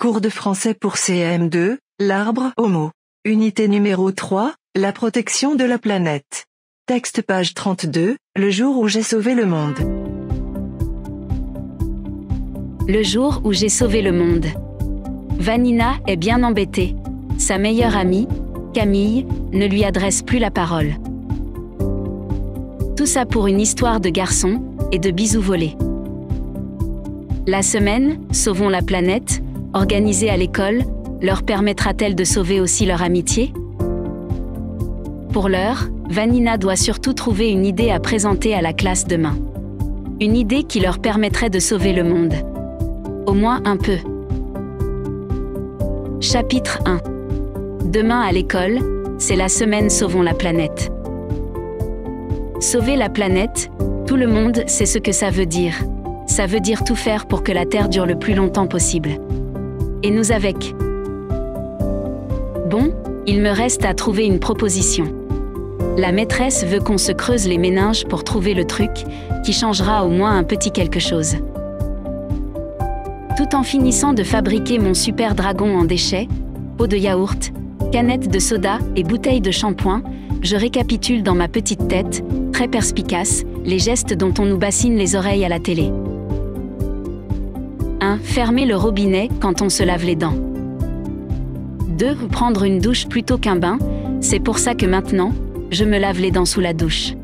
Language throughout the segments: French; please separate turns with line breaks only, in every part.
Cours de français pour CM2, l'arbre au mot. Unité numéro 3, la protection de la planète. Texte page 32, le jour où j'ai sauvé le monde.
Le jour où j'ai sauvé le monde. Vanina est bien embêtée. Sa meilleure amie, Camille, ne lui adresse plus la parole. Tout ça pour une histoire de garçon et de bisous volés. La semaine « Sauvons la planète » organisée à l'école leur permettra-t-elle de sauver aussi leur amitié ? Pour l'heure, Vanina doit surtout trouver une idée à présenter à la classe demain. Une idée qui leur permettrait de sauver le monde. Au moins un peu. Chapitre 1. Demain à l'école, c'est la semaine Sauvons la planète. Sauver la planète, tout le monde sait ce que ça veut dire. Ça veut dire tout faire pour que la Terre dure le plus longtemps possible. Et nous avec. Bon, il me reste à trouver une proposition. La maîtresse veut qu'on se creuse les méninges pour trouver le truc qui changera au moins un petit quelque chose. Tout en finissant de fabriquer mon super dragon en déchets, pot de yaourt, canette de soda et bouteille de shampoing, je récapitule dans ma petite tête, très perspicace, les gestes dont on nous bassine les oreilles à la télé. 1. Fermer le robinet quand on se lave les dents. 2. Prendre une douche plutôt qu'un bain, c'est pour ça que maintenant, je me lave les dents sous la douche.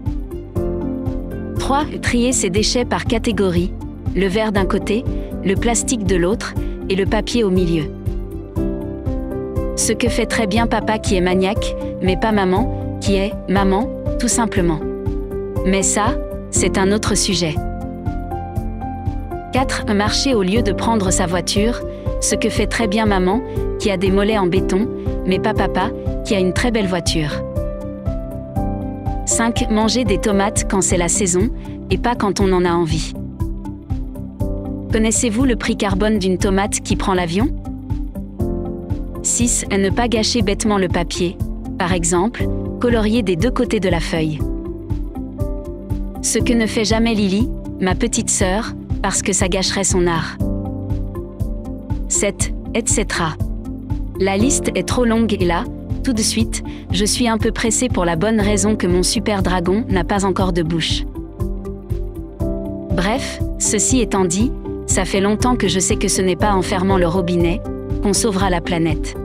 3. Trier ses déchets par catégorie, le verre d'un côté, le plastique de l'autre, et le papier au milieu. Ce que fait très bien papa qui est maniaque, mais pas maman, qui est maman, tout simplement. Mais ça, c'est un autre sujet. 4. Marcher au lieu de prendre sa voiture, ce que fait très bien maman, qui a des mollets en béton, mais pas papa, qui a une très belle voiture. 5. Manger des tomates quand c'est la saison, et pas quand on en a envie. Connaissez-vous le prix carbone d'une tomate qui prend l'avion ? 6. Ne pas gâcher bêtement le papier. Par exemple, colorier des deux côtés de la feuille. Ce que ne fait jamais Lily, ma petite sœur, parce que ça gâcherait son art. 7. Etc. La liste est trop longue et là, tout de suite, je suis un peu pressée pour la bonne raison que mon super dragon n'a pas encore de bouche. Bref, ceci étant dit, ça fait longtemps que je sais que ce n'est pas en fermant le robinet qu'on sauvera la planète.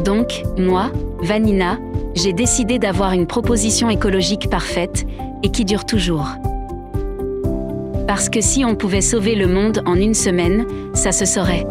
Donc, moi, Vanina, j'ai décidé d'avoir une proposition écologique parfaite et qui dure toujours. Parce que si on pouvait sauver le monde en une semaine, ça se saurait.